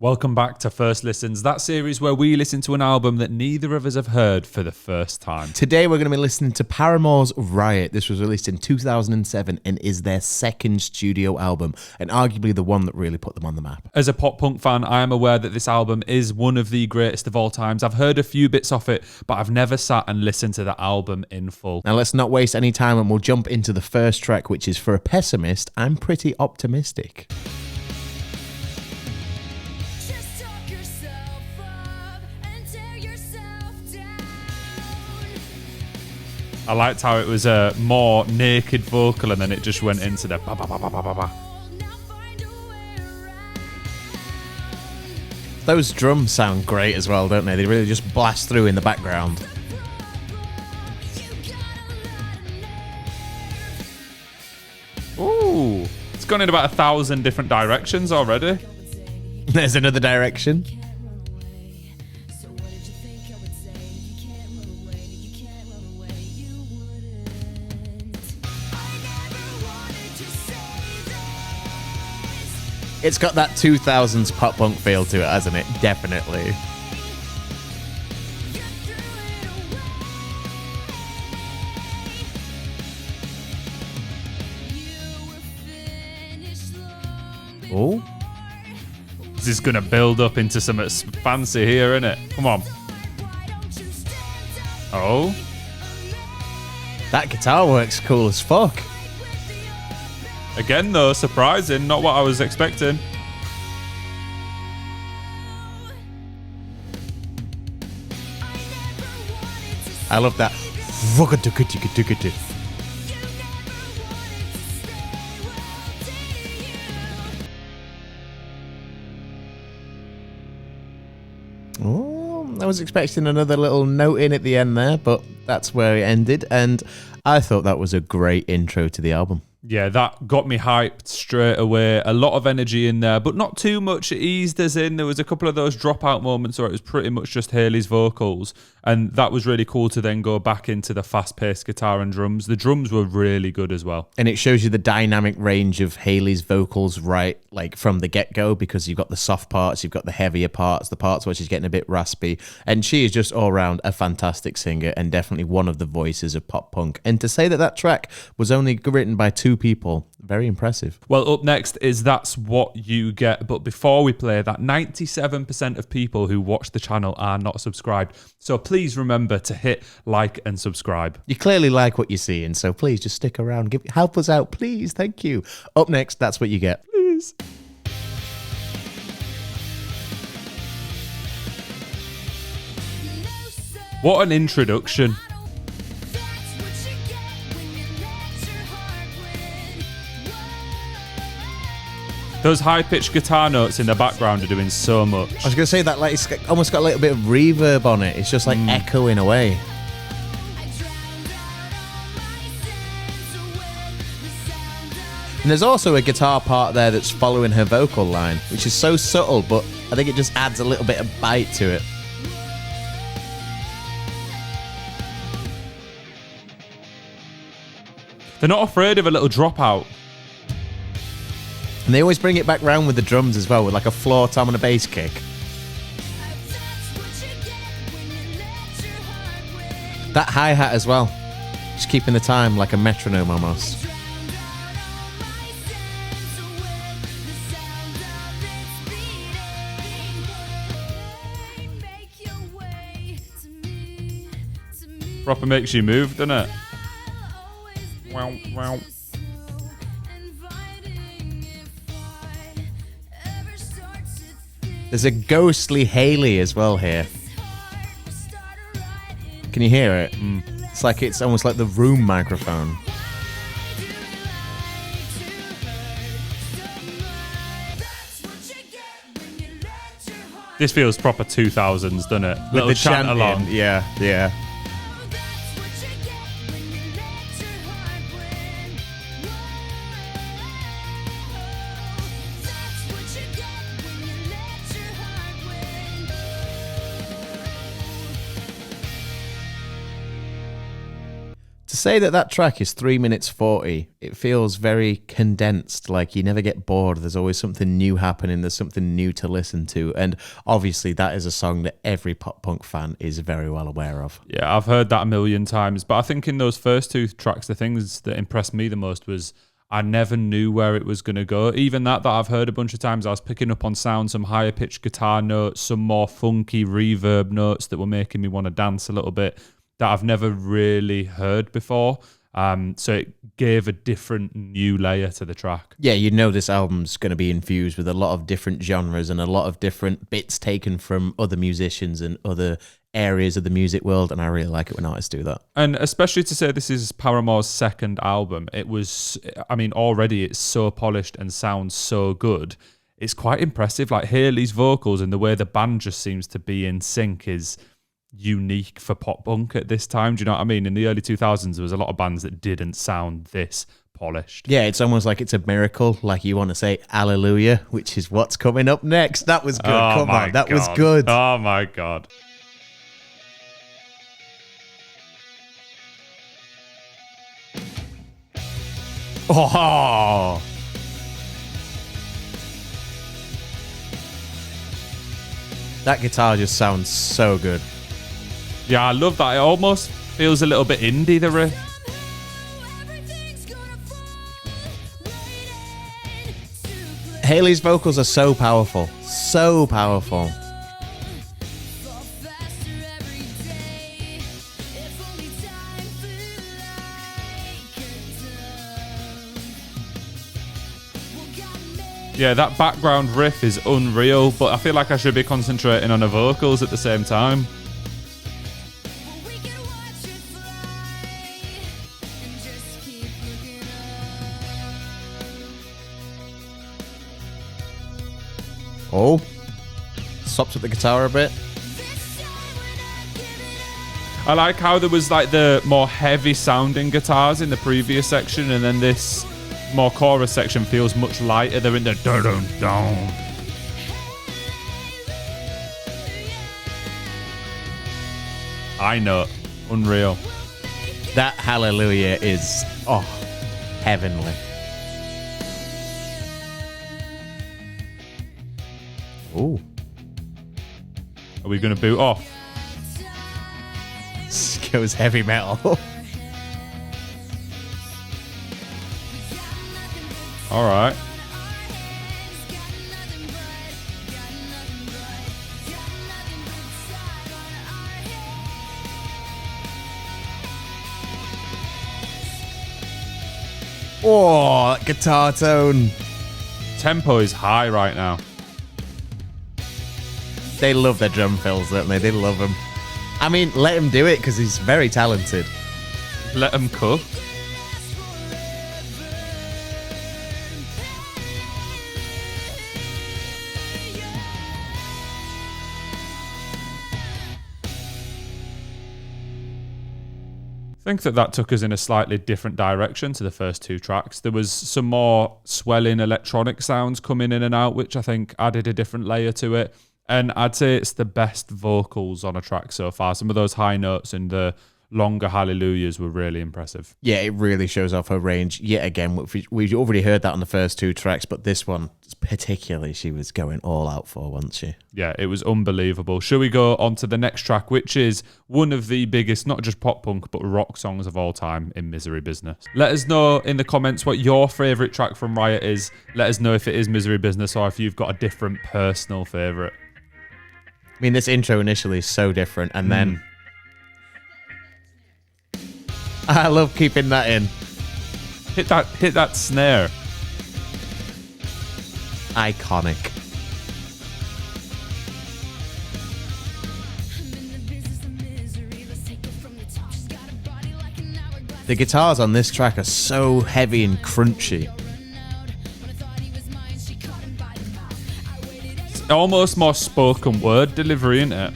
Welcome back to First Listens, that series where we listen to an album that neither of us have heard for the first time. Today we're going to be listening to Paramore's Riot. This was released in 2007 and is their second studio album, and arguably the one that really put them on the map. As a pop punk fan, I am aware that this album is one of the greatest of all times. I've heard a few bits off it, but I've never sat and listened to the album in full. Now let's not waste any time and we'll jump into the first track, which is For a Pessimist, I'm Pretty Optimistic. I liked how it was a more naked vocal and then it just went into the ba ba ba ba ba ba ba. Those drums sound great as well, don't they? They really just blast through in the background. Ooh, it's gone in about 1,000 different directions already. There's another direction. It's got that 2000s pop punk feel to it, hasn't it? Definitely. Oh. This is going to build up into something fancy here, isn't it? Come on. Oh. That guitar works cool as fuck. Again, though, surprising. Not what I was expecting. I love that. Oh, I was expecting another little note in at the end there, but that's where it ended. And I thought that was a great intro to the album. Yeah, that got me hyped straight away. A lot of energy in there, but not too much. It eased us in. There was a couple of those dropout moments where it was pretty much just Hayley's vocals, and that was really cool to then go back into the fast-paced guitar and drums. The drums were really good as well. And it shows you the dynamic range of Hayley's vocals right like from the get-go, because you've got the soft parts, you've got the heavier parts, the parts where she's getting a bit raspy, and she is just all around a fantastic singer and definitely one of the voices of pop punk. And to say that that track was only written by two people, very impressive. Well, up next is That's What You Get. But before we play that, 97% of people who watch the channel are not subscribed. So please remember to hit like and subscribe. You clearly like what you're seeing, so please just stick around. Help us out, please. Thank you. Up next, That's What You Get. Please. What an introduction. Those high-pitched guitar notes in the background are doing so much. I was going to say that, like, it's almost got a little bit of reverb on it. It's just like echoing away. And there's also a guitar part there that's following her vocal line, which is so subtle, but I think it just adds a little bit of bite to it. They're not afraid of a little dropout. And they always bring it back round with the drums as well, with like a floor tom and a bass kick. That hi-hat as well, just keeping the time like a metronome almost. Proper makes you move, doesn't it? Wow, wow. There's a ghostly Hayley as well here. Can you hear it? It's like it's almost like the room microphone. This feels proper 2000s, doesn't it? With Little the chant along. Yeah, yeah. To say that track is 3 minutes 40, it feels very condensed. Like you never get bored. There's always something new happening. There's something new to listen to. And obviously that is a song that every pop punk fan is very well aware of. Yeah, I've heard that a million times. But I think in those first 2 tracks, the things that impressed me the most was I never knew where it was going to go. Even that I've heard a bunch of times, I was picking up on sound, some higher pitched guitar notes, some more funky reverb notes that were making me want to dance a little bit that I've never really heard before. So it gave a different new layer to the track. Yeah, you know this album's going to be infused with a lot of different genres and a lot of different bits taken from other musicians and other areas of the music world, and I really like it when artists do that. And especially to say this is Paramore's second album, it was, I mean, already it's so polished and sounds so good. It's quite impressive. Like Hayley's vocals and the way the band just seems to be in sync is unique for pop punk at this time. Do you know what I mean? In the early 2000s, there was a lot of bands that didn't sound this polished. Yeah, it's almost like it's a miracle. Like you want to say hallelujah, which is what's coming up next. That was good. Oh, Come on, that was good. Oh my God. Oh, that guitar just sounds so good. Yeah, I love that. It almost feels a little bit indie, the riff. Hayley's vocals are so powerful. So powerful. Yeah, that background riff is unreal, but I feel like I should be concentrating on the vocals at the same time. Oh, stops at the guitar a bit. I like how there was like the more heavy sounding guitars in the previous section, and then this more chorus section feels much lighter. They're in the dun-dun-dun. I know, unreal. That hallelujah is, heavenly. Oh. Are we going to boot off? Goes heavy metal. All right. Oh, that guitar tone. Tempo is high right now. They love their drum fills, don't they? They love them. I mean, let him do it because he's very talented. Let him cook. I think that took us in a slightly different direction to the first 2 tracks. There was some more swelling electronic sounds coming in and out, which I think added a different layer to it. And I'd say it's the best vocals on a track so far. Some of those high notes and the longer hallelujahs were really impressive. Yeah, it really shows off her range yet again. We already heard that on the first 2 tracks, but this one particularly, she was going all out for, wasn't she? Yeah, it was unbelievable. Shall we go on to the next track, which is one of the biggest, not just pop punk, but rock songs of all time, In Misery Business? Let us know in the comments what your favourite track from Riot is. Let us know if it is Misery Business or if you've got a different personal favourite. I mean, this intro initially is so different, and then I love keeping that in. Hit that snare. Iconic. The guitars on this track are so heavy and crunchy. It's almost more spoken word delivery, isn't it?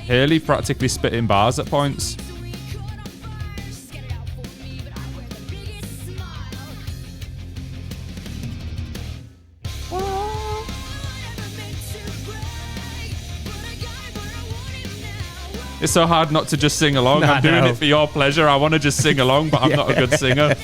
Hayley practically spitting bars at points. It's so hard not to just sing along. I'm doing it for your pleasure. I want to just sing along, but I'm not a good singer.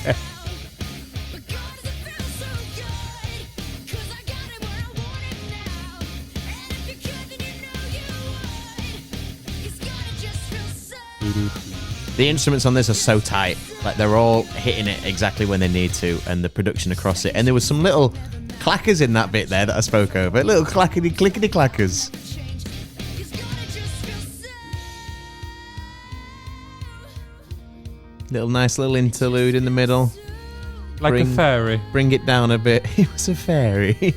The instruments on this are so tight. Like, they're all hitting it exactly when they need to, and the production across it. And there was some little clackers in that bit there that I spoke over. Little clackety clickety clackers. Nice little interlude in the middle. Like a fairy. Bring it down a bit. He was a fairy.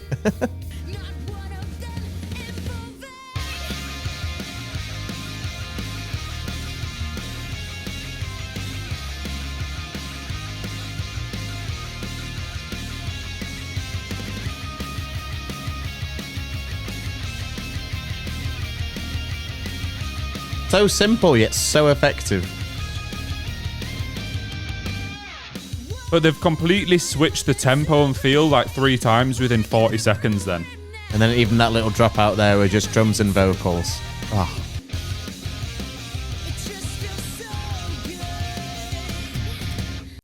So simple, yet so effective. But they've completely switched the tempo and feel like 3 times within 40 seconds then. And then even that little drop out there were just drums and vocals. Oh.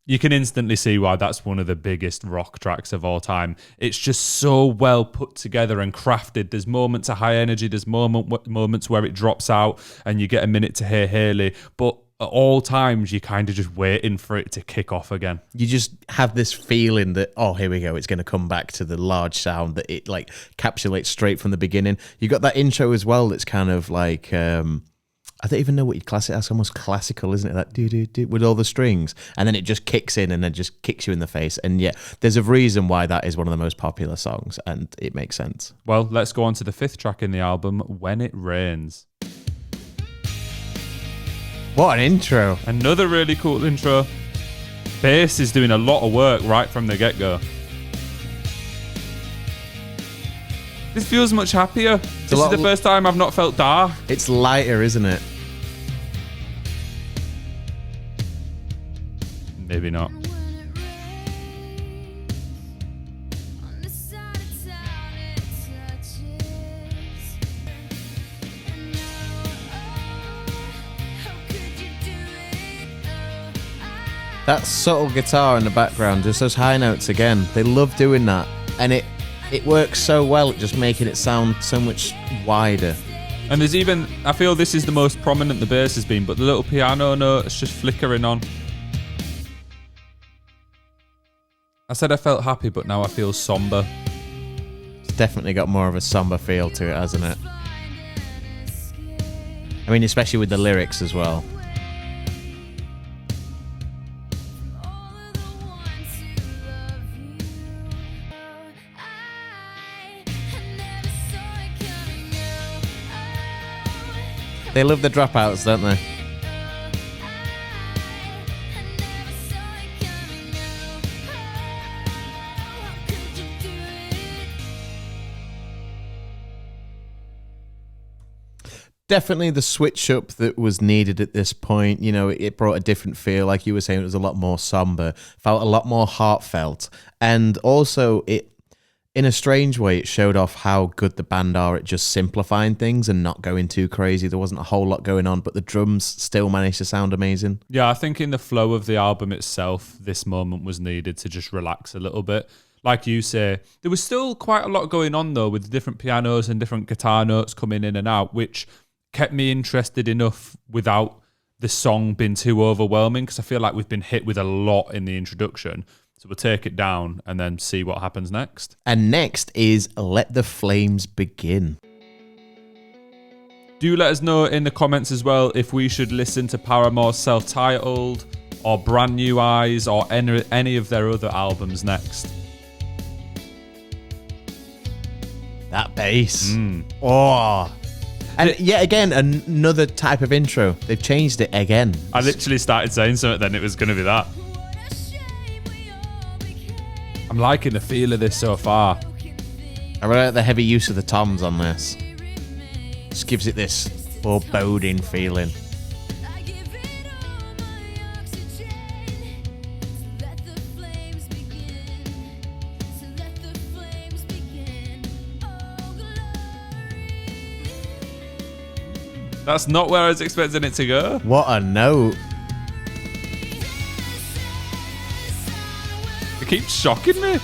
You can instantly see why that's one of the biggest rock tracks of all time. It's just so well put together and crafted. There's moments of high energy, there's moments where it drops out and you get a minute to hear Hayley, but at all times you're kind of just waiting for it to kick off again. You just have this feeling that, oh, here we go, it's going to come back to the large sound that it like encapsulates straight from the beginning. You got that intro as well that's kind of like... I don't even know what you'd class it as. Almost classical, isn't it? That do with all the strings, and then it just kicks in and then just kicks you in the face. And yeah, there's a reason why that is one of the most popular songs, and it makes sense. Well, let's go on to the 5th track in the album, When It Rains. What an intro! Another really cool intro. Bass is doing a lot of work right from the get-go. This feels much happier. This is the first time I've not felt dark. It's lighter, isn't it? Maybe not. That subtle guitar in the background, just those high notes again. They love doing that. And it works so well at just making it sound so much wider. And there's even, I feel this is the most prominent the bass has been, but the little piano notes just flickering on. I said I felt happy, but now I feel somber. It's definitely got more of a somber feel to it, hasn't it? I mean, especially with the lyrics as well. They love the dropouts, don't they? Definitely the switch up that was needed at this point. You know, it brought a different feel. Like you were saying, it was a lot more somber, felt a lot more heartfelt. And also, in a strange way, it showed off how good the band are at just simplifying things and not going too crazy. There wasn't a whole lot going on, but the drums still managed to sound amazing. Yeah, I think in the flow of the album itself, this moment was needed to just relax a little bit. Like you say, there was still quite a lot going on, though, with different pianos and different guitar notes coming in and out, which kept me interested enough without the song being too overwhelming, because I feel like we've been hit with a lot in the introduction. So we'll take it down and then see what happens next. And next is Let the Flames Begin. Do let us know in the comments as well if we should listen to Paramore's self-titled or Brand New Eyes or any of their other albums next. That bass. Oh. And yet again, another type of intro. They've changed it again. I literally started saying something, then it was going to be that. I'm liking the feel of this so far. I really like the heavy use of the toms on this. Just gives it this foreboding feeling. That's not where I was expecting it to go. What a note. It keeps shocking me.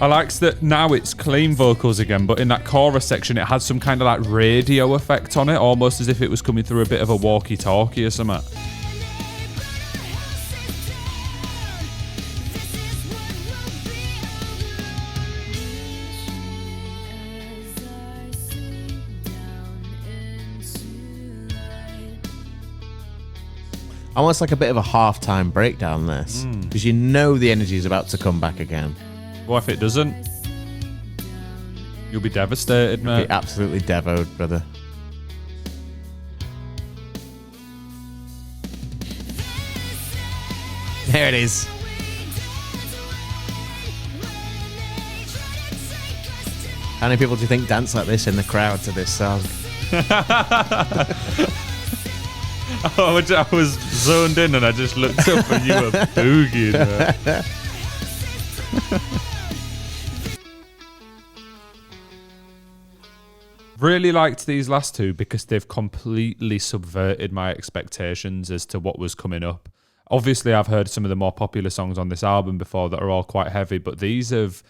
I like that now it's clean vocals again, but in that chorus section it had some kind of like radio effect on it, almost as if it was coming through a bit of a walkie-talkie or something. Almost like a bit of a halftime breakdown, this. Because you know the energy is about to come back again. What if it doesn't? You'll be devastated, mate. Be absolutely devoed, brother. There it is. How many people do you think dance like this in the crowd to this song? I was zoned in and I just looked up and you were boogieing there. Really liked these last two because they've completely subverted my expectations as to what was coming up. Obviously, I've heard some of the more popular songs on this album before that are all quite heavy, but these have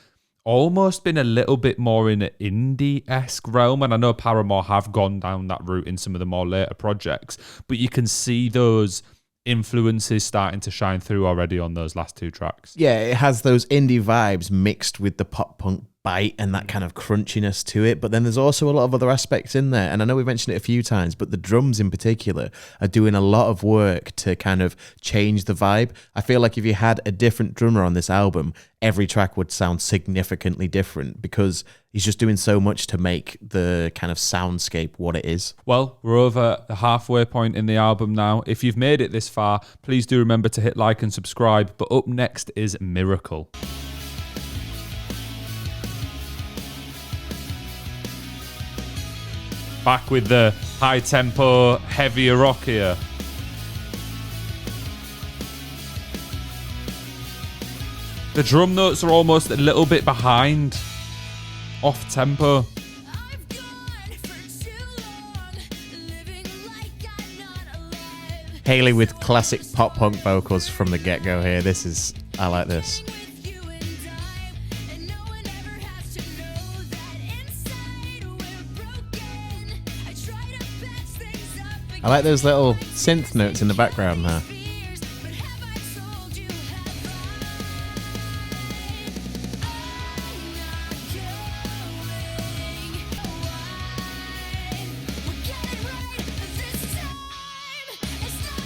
almost been a little bit more in an indie-esque realm, and I know Paramore have gone down that route in some of the more later projects, but you can see those influences starting to shine through already on those last two tracks. Yeah, it has those indie vibes mixed with the pop-punk bite and that kind of crunchiness to it, but then there's also a lot of other aspects in there, and I know we've mentioned it a few times, but the drums in particular are doing a lot of work to kind of change the vibe. I feel like if you had a different drummer on this album, every track would sound significantly different because he's just doing so much to make the kind of soundscape what it is. Well, we're over the halfway point in the album now. If you've made it this far, please do remember to hit like and subscribe, but up next is Miracle. Back with the high tempo, heavier rock here. The drum notes are almost a little bit behind, off tempo. Hayley with classic pop punk vocals from the get-go here. I like this. I like those little synth notes in the background there.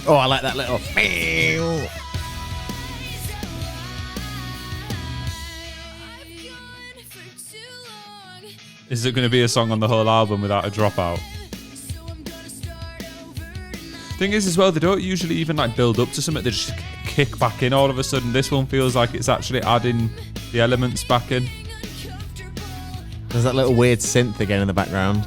Oh, I like that little... Is it going to be a song on the whole album without a dropout? Thing is as well, they don't usually even like build up to something, they just kick back in all of a sudden. This one feels like it's actually adding the elements back in. There's that little weird synth again in the background.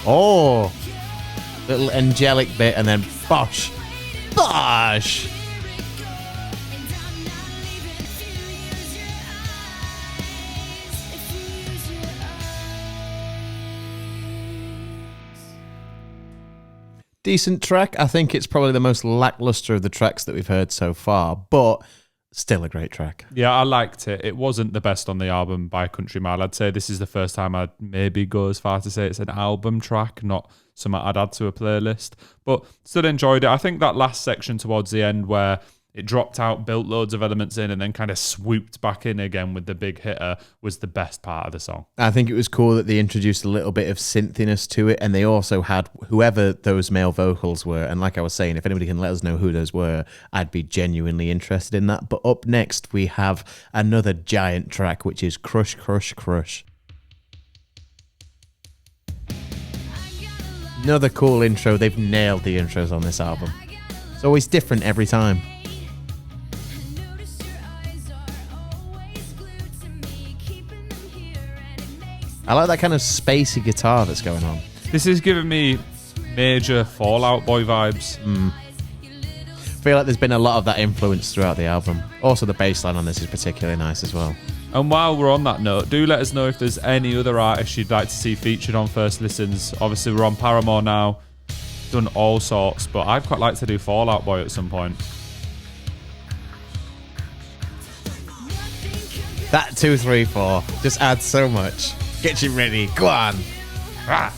Oh, little angelic bit and then bosh, bosh. Decent track. I think it's probably the most lackluster of the tracks that we've heard so far, but still a great track. Yeah, I liked it. It wasn't the best on the album by a country mile. I'd say this is the first time I'd maybe go as far to say it's an album track, not something I'd add to a playlist, but still enjoyed it. I think that last section towards the end where it dropped out, built loads of elements in, and then kind of swooped back in again with the big hitter was the best part of the song. I think it was cool that they introduced a little bit of synthiness to it, and they also had whoever those male vocals were. And like I was saying, if anybody can let us know who those were, I'd be genuinely interested in that. But up next, we have another giant track, which is Crush, Crush, Crush. Another cool intro. They've nailed the intros on this album. It's always different every time. I like that kind of spacey guitar that's going on. This is giving me major Fallout Boy vibes. I feel like there's been a lot of that influence throughout the album. Also, the bass line on this is particularly nice as well. And while we're on that note, do let us know if there's any other artists you'd like to see featured on First Listens. Obviously, we're on Paramore now. Done all sorts, but I'd quite like to do Fallout Boy at some point. That 2, 3, 4 just adds so much. Get you ready. Go on. Ah.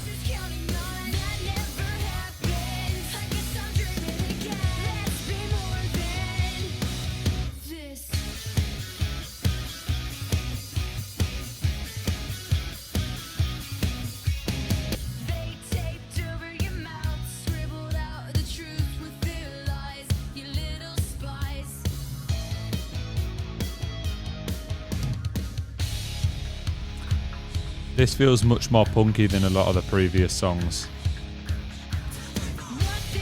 This feels much more punky than a lot of the previous songs.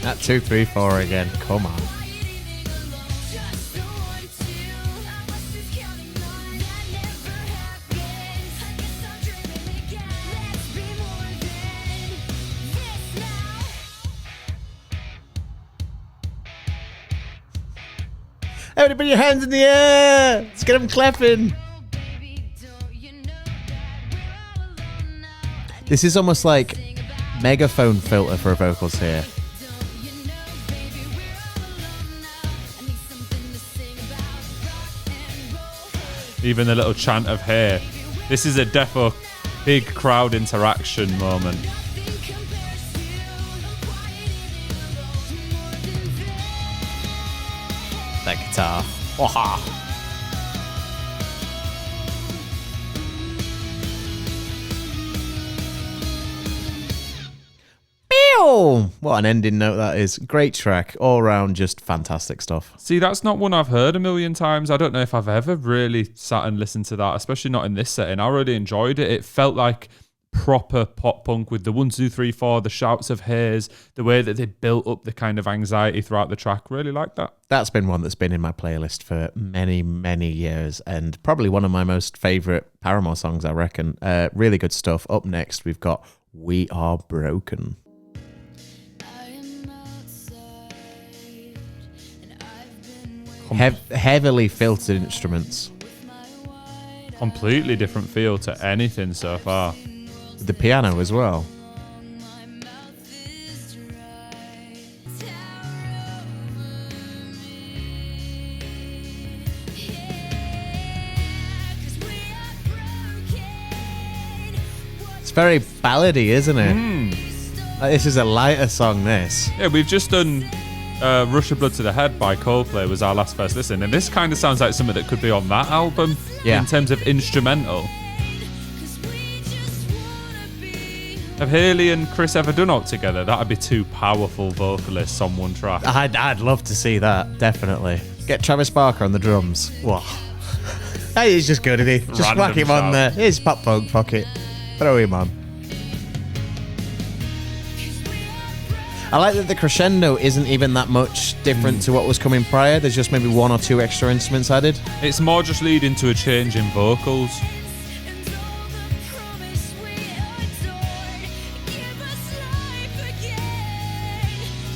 That 2, 3, 4 again. Come on. Everybody put your hands in the air. Let's get them clapping. This is almost like megaphone filter for vocals here. Even the little chant of "Hey." This is a defo big crowd interaction moment. That guitar. Waha. What an ending note that is. Great track. All around just fantastic stuff. See, that's not one I've heard a million times. I don't know if I've ever really sat and listened to that, especially not in this setting. I really enjoyed it. It felt like proper pop punk with the 1, 2, 3, 4, the shouts of Hayes, the way that they built up the kind of anxiety throughout the track. Really like that. That's been one that's been in my playlist for many, many years, and probably one of my most favourite Paramore songs, I reckon. Really good stuff. Up next, we've got We Are Broken. Heavily filtered instruments. Completely different feel to anything so far. The piano as well. It's very ballady, isn't it? Like, this is a lighter song, this. Yeah, we've just done Rush of Blood to the Head by Coldplay was our last first listen, and this kind of sounds like something that could be on that album in terms of instrumental. Have Hayley and Chris ever done all together? That'd be two powerful vocalists on one track. I'd love to see that, definitely. Get Travis Barker on the drums. Whoa. Hey, he's just good, isn't he? Just whack him on there. Here's Pop Punk Pocket. Throw him on. I like that the crescendo isn't even that much different to what was coming prior. There's just maybe 1 or 2 extra instruments added. It's more just leading to a change in vocals.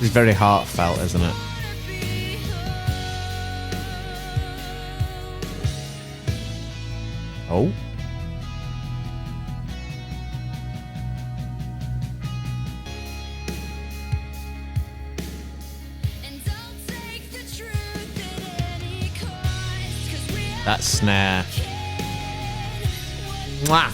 It's very heartfelt, isn't it? Oh. That snare. Mwah.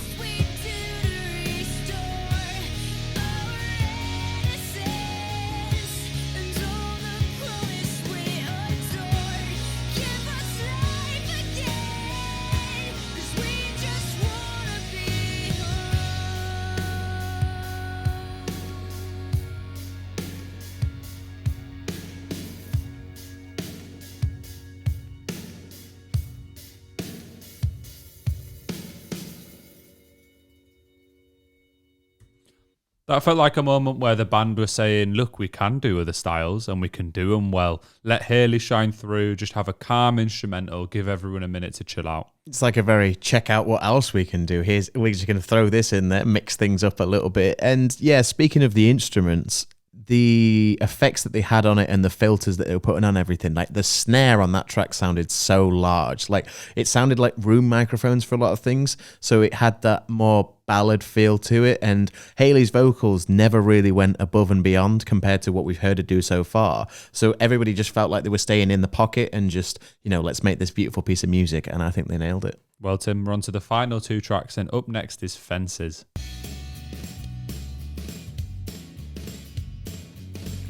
That felt like a moment where the band were saying, look, we can do other styles and we can do them well. Let Hayley shine through, just have a calm instrumental, give everyone a minute to chill out. It's like a very check out what else we can do. We're just going to throw this in there, mix things up a little bit. And yeah, speaking of the instruments, the effects that they had on it and the filters that they were putting on everything, like the snare on that track sounded so large. Like it sounded like room microphones for a lot of things. So it had that more ballad feel to it. And Hayley's vocals never really went above and beyond compared to what we've heard her do so far. So everybody just felt like they were staying in the pocket and just, let's make this beautiful piece of music. And I think they nailed it. Well, Tim, we're on to the final 2 tracks, and up next is Fences.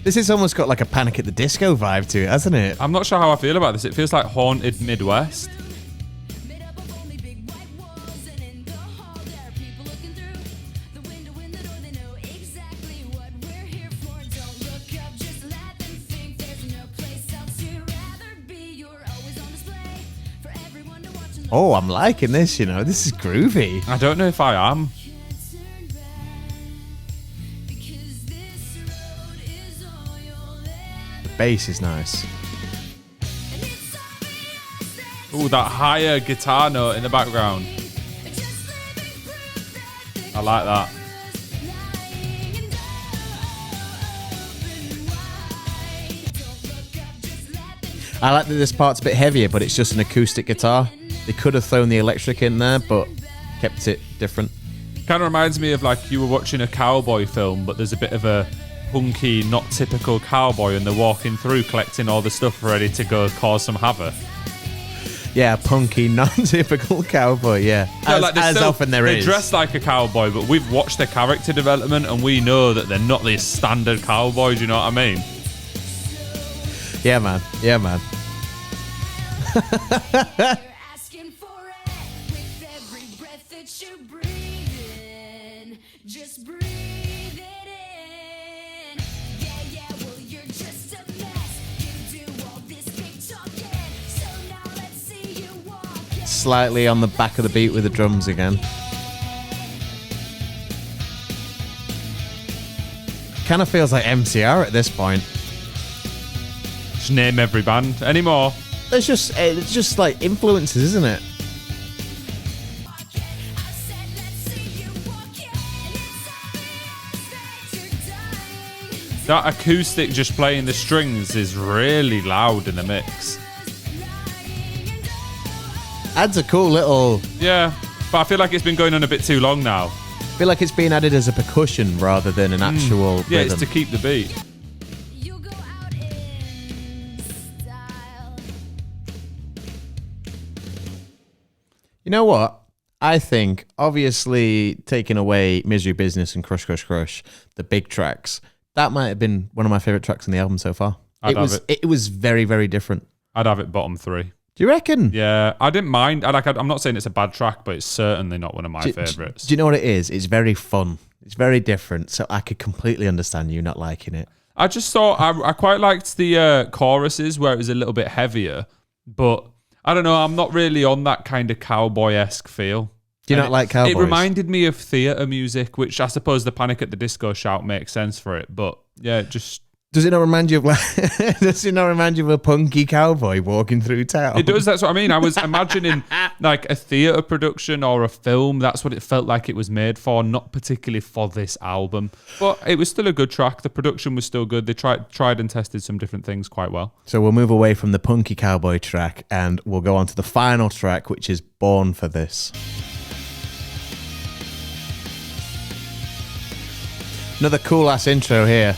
This has almost got like a Panic at the Disco vibe to it, hasn't it? I'm not sure how I feel about this. It feels like Haunted Midwest. Oh, I'm liking this, This is groovy. I don't know if I am. Bass is nice. Ooh, that higher guitar note in the background. I like that. I like that this part's a bit heavier, but it's just an acoustic guitar. They could have thrown the electric in there, but kept it different. Kind of reminds me of like you were watching a cowboy film, but there's a bit of a punky, not typical cowboy, and they're walking through collecting all the stuff ready to go cause some havoc. Yeah, punky, non-typical cowboy, yeah. No, as often there is. They dress like a cowboy, but we've watched their character development and we know that they're not these standard cowboys, you know what I mean? Yeah, man. Yeah, man. Slightly on the back of the beat with the drums again. Kind of feels like MCR at this point. Just name every band. Any more? It's just like influences, isn't it? That acoustic just playing the strings is really loud in the mix. Adds a cool little... Yeah, but I feel like it's been going on a bit too long now. I feel like it's being added as a percussion rather than an actual Yeah, rhythm. it's to keep the beat. You know what? I think, obviously, taking away Misery Business and Crush Crush Crush, the big tracks, that might have been one of my favourite tracks on the album so far. It was very, very different. I'd have it bottom 3. Do you reckon? Yeah, I didn't mind. I'm not saying it's a bad track, but it's certainly not one of my favourites. Do you know what it is? It's very fun. It's very different, so I could completely understand you not liking it. I just thought I quite liked the choruses where it was a little bit heavier, but I don't know, I'm not really on that kind of cowboy-esque feel. Do you not like cowboys? It reminded me of theatre music, which I suppose the Panic at the Disco shout makes sense for it, but yeah, just... Does it not remind you of does it not remind you of a punky cowboy walking through town? It does, that's what I mean. I was imagining like a theatre production or a film. That's what it felt like it was made for, not particularly for this album. But it was still a good track. The production was still good. They tried and tested some different things quite well. So we'll move away from the punky cowboy track and we'll go on to the final track, which is Born for This. Another cool ass intro here.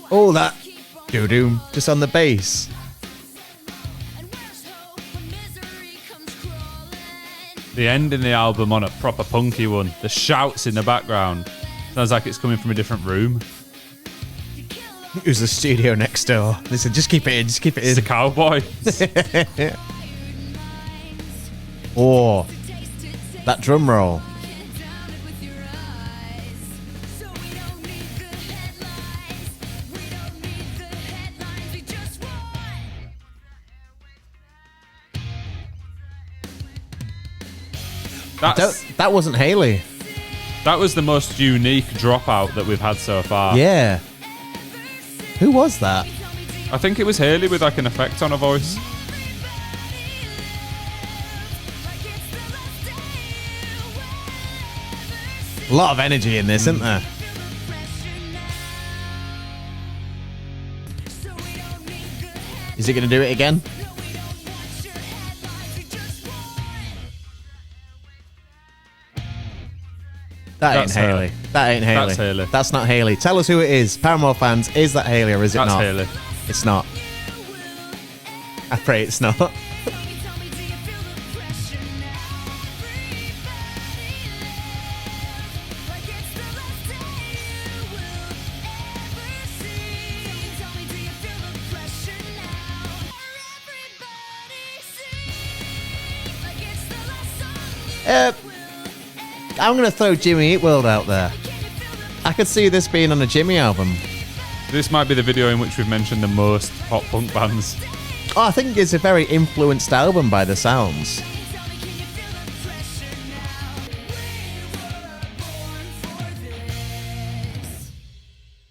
Oh, that doo-doo just on the bass. The end in the album on a proper punky one. The shouts in the background. Sounds like it's coming from a different room. It was the studio next door. They said, just keep it in, just keep it in. It's a cowboy. Oh, that drum roll. That wasn't Hayley. That was the most unique dropout that we've had so far. Yeah. Who was that? I think it was Hayley with like an effect on her voice. A lot of energy in this, isn't there? Is he going to do it again? That ain't Hayley. That ain't Hayley. That's Hayley. That's not Hayley. Tell us who it is. Paramore fans, is that Hayley or is it not? That's Hayley. It's not. I pray it's not. I'm going to throw Jimmy Eat World out there. I could see this being on a Jimmy album. This might be the video in which we've mentioned the most pop punk bands. Oh, I think it's a very influenced album by the sounds.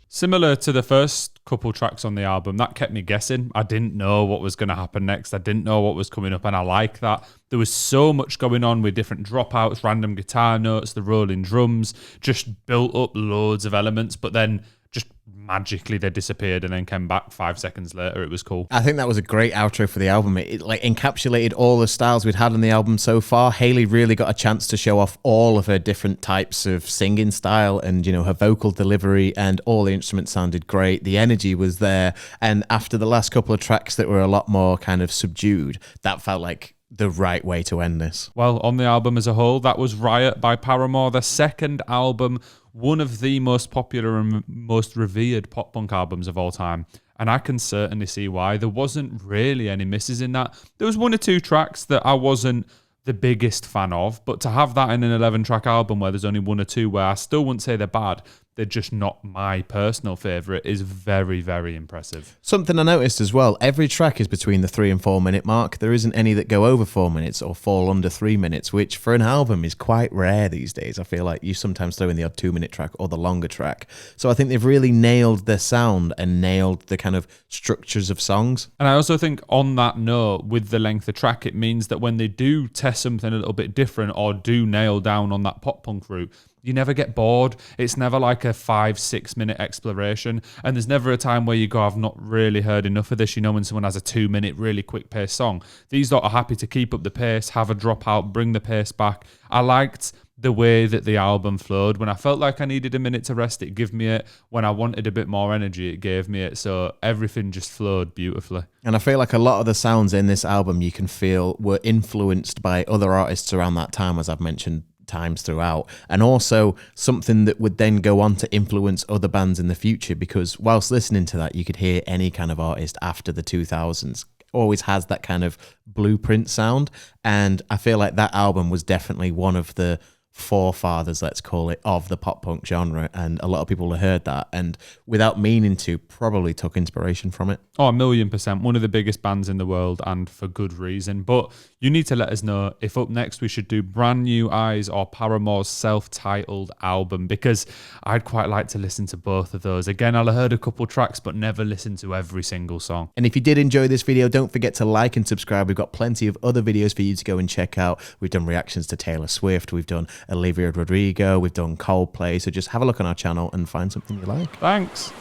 Similar to the first couple tracks on the album, that kept me guessing. I didn't know what was going to happen next. I didn't know what was coming up, and I like that. There was so much going on with different dropouts, random guitar notes, the rolling drums, just built up loads of elements, but then just magically they disappeared and then came back 5 seconds later. It was cool. I think that was a great outro for the album. It like encapsulated all the styles we'd had on the album so far. Hayley really got a chance to show off all of her different types of singing style and, you know, her vocal delivery, and all the instruments sounded great. The energy was there. And after the last couple of tracks that were a lot more kind of subdued, that felt like the right way to end this. Well, on the album as a whole, that was Riot by Paramore, the second album, one of the most popular and most revered pop punk albums of all time. And I can certainly see why. There wasn't really any misses in that. There was one or two tracks that I wasn't the biggest fan of, but to have that in an 11-track album where there's only one or two where I still wouldn't say they're bad, they're just not my personal favourite, is very, very impressive. Something I noticed as well, every track is between the 3 and 4 minute mark. There isn't any that go over 4 minutes or fall under 3 minutes, which for an album is quite rare these days. I feel like you sometimes throw in the odd 2-minute track or the longer track. So I think they've really nailed their sound and nailed the kind of structures of songs. And I also think on that note, with the length of track, it means that when they do test something a little bit different or do nail down on that pop punk route, you never get bored. It's never like a 5-6 minute exploration. And there's never a time where you go, I've not really heard enough of this. You know, when someone has a 2-minute, really quick pace song. These lot are happy to keep up the pace, have a dropout, bring the pace back. I liked the way that the album flowed. When I felt like I needed a minute to rest, it gave me it. When I wanted a bit more energy, it gave me it. So everything just flowed beautifully. And I feel like a lot of the sounds in this album you can feel were influenced by other artists around that time, as I've mentioned times throughout, and also something that would then go on to influence other bands in the future, because whilst listening to that you could hear any kind of artist after the 2000s always has that kind of blueprint sound, and I feel like that album was definitely one of the forefathers, let's call it, of the pop punk genre, and a lot of people have heard that and without meaning to probably took inspiration from it. Oh, 1,000,000%. One of the biggest bands in the world, and for good reason. But you need to let us know if up next we should do Brand New Eyes or Paramore's self-titled album, because I'd quite like to listen to both of those. Again, I'll have heard a couple tracks but never listened to every single song. And if you did enjoy this video, don't forget to like and subscribe. We've got plenty of other videos for you to go and check out. We've done reactions to Taylor Swift, we've done Olivia Rodrigo, we've done Coldplay, so just have a look on our channel and find something you like. Thanks.